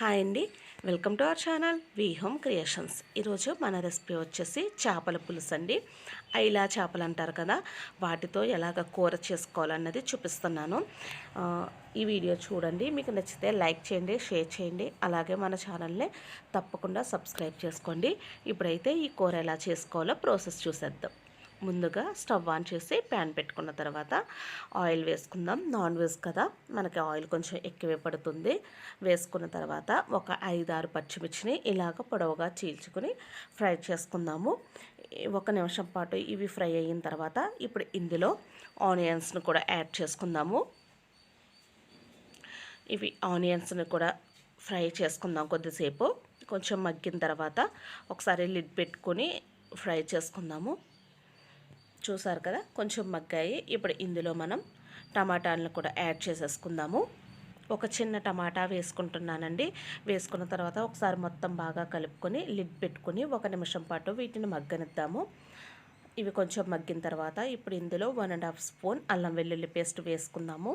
Hi అండి, welcome to our channel home creations. ఈరోజు మన రెసిపీ వచ్చేసి చేపల పులుసు అండి. ఐలా చేపలు అంటారు కదా, వాటితో ఎలాగ కూర చేసుకోవాలన్నది చూపిస్తున్నాను. ఈ వీడియో చూడండి, మీకు నచ్చితే లైక్ చేయండి, షేర్ చేయండి, అలాగే మన ఛానల్ని తప్పకుండా సబ్స్క్రైబ్ చేసుకోండి. ఇప్పుడైతే ఈ కూర ఎలా చేసుకోవాలో ప్రాసెస్ చూసేద్దాం. ముందుగా స్టవ్ ఆన్ చేసి ప్యాన్ పెట్టుకున్న తర్వాత ఆయిల్ వేసుకుందాం. నాన్ వెజ్ కదా, మనకి ఆయిల్ కొంచెం ఎక్కువే పడుతుంది. వేసుకున్న తర్వాత ఒక 5-6 పచ్చిమిర్చిని ఇలాగ పొడవుగా చీల్చుకుని ఫ్రై చేసుకుందాము. 1 నిమిషం పాటు ఇవి ఫ్రై అయిన తర్వాత ఇప్పుడు ఇందులో ఆనియన్స్ని కూడా యాడ్ చేసుకుందాము. ఇవి ఆనియన్స్ని కూడా ఫ్రై చేసుకుందాం. కొద్దిసేపు కొంచెం మగ్గిన తర్వాత ఒకసారి లిడ్ పెట్టుకొని ఫ్రై చేసుకుందాము. చూసారు కదా, కొంచెం మగ్గాయి. ఇప్పుడు ఇందులో మనం టమాటాలను కూడా యాడ్ చేసేసుకుందాము. ఒక చిన్న టమాటా వేసుకుంటున్నానండి. వేసుకున్న తర్వాత ఒకసారి మొత్తం బాగా కలుపుకొని లిడ్ పెట్టుకొని 1 నిమిషం పాటు వీటిని మగ్గనిద్దాము. ఇవి కొంచెం మగ్గిన తర్వాత ఇప్పుడు ఇందులో 1½ స్పూన్ అల్లం వెల్లుల్లి పేస్ట్ వేసుకుందాము.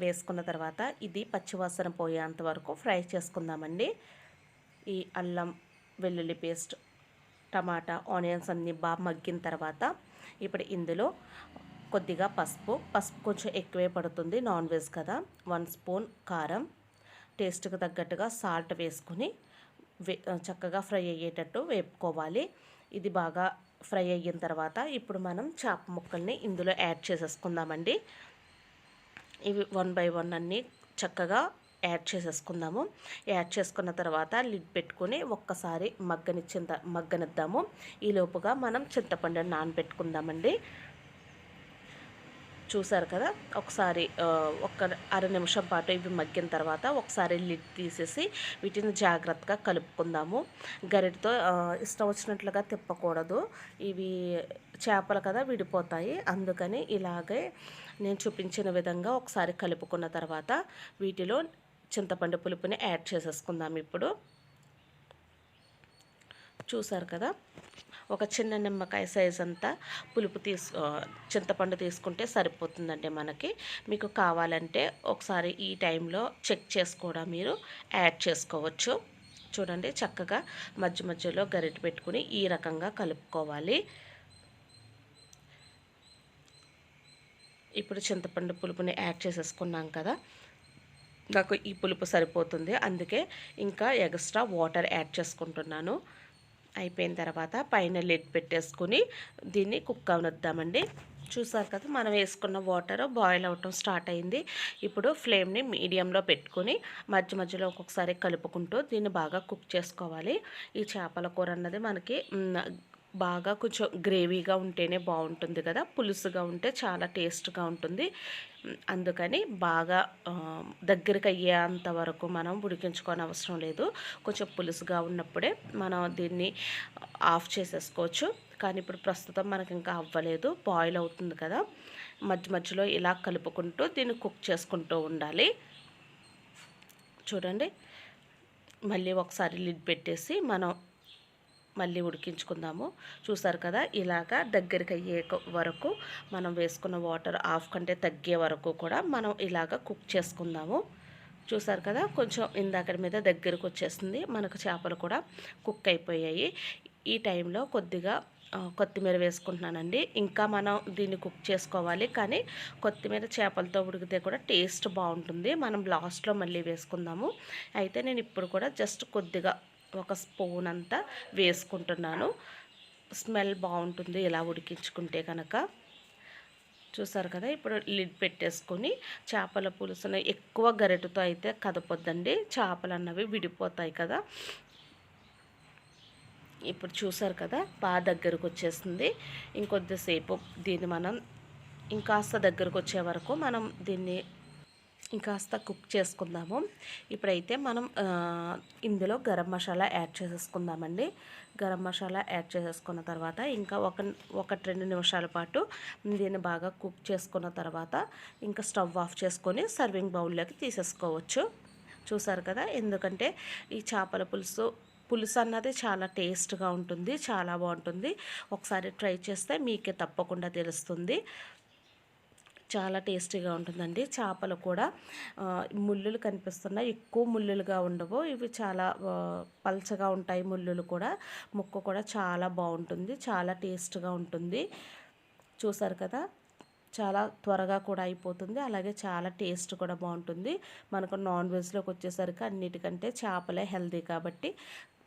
వేసుకున్న తర్వాత ఇది పచ్చివాసన పోయేంత వరకు ఫ్రై చేసుకుందామండి. ఈ అల్లం వెల్లుల్లి పేస్ట్, టమాటా, ఆనియన్స్ అన్నీ బాగా మగ్గిన తర్వాత ఇప్పుడు ఇందులో కొద్దిగా పసుపు కొంచెం ఎక్కువే పడుతుంది, నాన్ వెజ్ కదా. 1 స్పూన్ కారం, టేస్ట్కి తగ్గట్టుగా సాల్ట్ వేసుకుని చక్కగా ఫ్రై అయ్యేటట్టు వేపుకోవాలి. ఇది బాగా ఫ్రై అయిన తర్వాత ఇప్పుడు మనం చేప ముక్కల్ని ఇందులో యాడ్ చేసేసుకుందామండి. ఇవి 1 బై 1 అన్నీ చక్కగా యాడ్ చేసేసుకుందాము. యాడ్ చేసుకున్న తర్వాత లిడ్ పెట్టుకొని ఒక్కసారి మగ్గనిద్దాము. ఈ లోపుగా మనం చింతపండుని నానబెట్టుకుందామండి. చూసారు కదా, ఒకసారి ఒక 1/2 నిమిషం పాటు ఇవి మగ్గిన తర్వాత ఒకసారి లిడ్ తీసేసి వీటిని జాగ్రత్తగా కలుపుకుందాము. గరిటతో ఇష్టం వచ్చినట్లుగా తిప్పకూడదు, ఇవి చేపలు కదా విడిపోతాయి. అందుకని ఇలాగే నేను చూపించిన విధంగా ఒకసారి కలుపుకున్న తర్వాత వీటిలో చింతపండు పులుపుని యాడ్ చేసేసుకుందాం. ఇప్పుడు చూసారు కదా, ఒక చిన్న నిమ్మకాయ సైజ్ అంతా పులుపు చింతపండు తీసుకుంటే సరిపోతుందండి మనకి. మీకు కావాలంటే ఒకసారి ఈ టైంలో చెక్ చేసి కూడా మీరు యాడ్ చేసుకోవచ్చు. చూడండి, చక్కగా మధ్యలో గరిటె పెట్టుకుని ఈ రకంగా కలుపుకోవాలి. ఇప్పుడు చింతపండు పులుపుని యాడ్ చేసేసుకున్నాం కదా, నాకు ఈ పులుపు సరిపోతుంది, అందుకే ఇంకా ఎక్స్ట్రా వాటర్ యాడ్ చేసుకుంటున్నాను. అయిపోయిన తర్వాత పైన లిడ్ పెట్టేసుకుని దీన్ని కుక్ అవనిద్దామండి. చూసారు కదా, మనం వేసుకున్న వాటర్ బాయిల్ అవటం స్టార్ట్ అయింది. ఇప్పుడు ఫ్లేమ్ని మీడియంలో పెట్టుకుని మధ్యలో ఒక్కొక్కసారి కలుపుకుంటూ దీన్ని బాగా కుక్ చేసుకోవాలి. ఈ చేపల కూర అన్నది మనకి బాగా కొంచెం గ్రేవీగా ఉంటేనే బాగుంటుంది కదా, పులుసుగా ఉంటే చాలా టేస్ట్గా ఉంటుంది. అందుకని బాగా దగ్గరికి అయ్యేంత వరకు మనం ఉడికించుకోని అవసరం లేదు. కొంచెం పులుసుగా ఉన్నప్పుడే మనం దీన్ని ఆఫ్ చేసేసుకోవచ్చు. కానీ ఇప్పుడు ప్రస్తుతం మనకి ఇంకా అవ్వలేదు, బాయిల్ అవుతుంది కదా. మధ్యలో ఇలా కలుపుకుంటూ దీన్ని కుక్ చేసుకుంటూ ఉండాలి. చూడండి, మళ్ళీ ఒకసారి లిడ్ పెట్టేసి మనం మళ్ళీ ఉడికించుకుందాము. చూసారు కదా, ఇలాగా దగ్గరికి అయ్యే వరకు మనం వేసుకున్న వాటర్ హాఫ్ కంటే తగ్గే వరకు కూడా మనం ఇలాగ కుక్ చేసుకుందాము. చూసారు కదా, కొంచెం ఇందాకటి మీద దగ్గరకు వచ్చేసింది, మనకు చేపలు కూడా కుక్ అయిపోయాయి. ఈ టైంలో కొద్దిగా కొత్తిమీర వేసుకుంటున్నానండి. ఇంకా మనం దీన్ని కుక్ చేసుకోవాలి, కానీ కొత్తిమీర చేపలతో ఉడికితే కూడా టేస్ట్ బాగుంటుంది. మనం లాస్ట్లో మళ్ళీ వేసుకుందాము. అయితే నేను ఇప్పుడు కూడా జస్ట్ కొద్దిగా 1 స్పూన్ అంతా వేసుకుంటున్నాను. స్మెల్ బాగుంటుంది ఇలా ఉడికించుకుంటే కనుక. చూసారు కదా, ఇప్పుడు లిడ్ పెట్టేసుకొని చేపల పులుసుని ఎక్కువ గరిటెతో అయితే కదపొద్దండి, చేపలు అన్నవి విడిపోతాయి కదా. ఇప్పుడు చూసారు కదా, బాగా దగ్గరకు వచ్చేసింది. ఇంకొద్దిసేపు దీన్ని మనం ఇంకాస్త దగ్గరకు వచ్చే వరకు మనం దీన్ని ఇంకాస్త కుక్ చేసుకుందాము. ఇప్పుడైతే మనం ఇందులో గరం మసాలా యాడ్ చేసేసుకుందామండి. గరం మసాలా యాడ్ చేసేసుకున్న తర్వాత ఇంకా 1-2 నిమిషాల పాటు దీన్ని బాగా కుక్ చేసుకున్న తర్వాత ఇంకా స్టవ్ ఆఫ్ చేసుకొని సర్వింగ్ బౌల్లోకి తీసేసుకోవచ్చు. చూసారు కదా, ఎందుకంటే ఈ చేపల పులుసు అన్నది చాలా టేస్ట్గా ఉంటుంది, చాలా బాగుంటుంది. ఒకసారి ట్రై చేస్తే మీకే తప్పకుండా తెలుస్తుంది. చాలా టేస్టీగా ఉంటుందండి. చేపలు కూడా ముళ్ళులు కనిపిస్తున్నాయి, ఎక్కువ ముళ్ళులుగా ఉండవు. ఇవి చాలా పల్చగా ఉంటాయి ముళ్ళులు కూడా. ముక్క కూడా చాలా బాగుంటుంది, చాలా టేస్ట్గా ఉంటుంది. చూసారు కదా, చాలా త్వరగా కూడా అయిపోతుంది, అలాగే చాలా టేస్ట్ కూడా బాగుంటుంది. మనకు నాన్ వెజ్లోకి వచ్చేసరికి అన్నిటికంటే చేపలే హెల్తీ కాబట్టి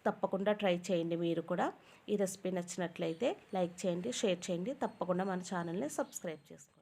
తప్పకుండా ట్రై చేయండి మీరు కూడా. ఈ రెసిపీ నచ్చినట్లయితే లైక్ చేయండి, షేర్ చేయండి, తప్పకుండా మన ఛానల్ని సబ్స్క్రైబ్ చేసుకోండి.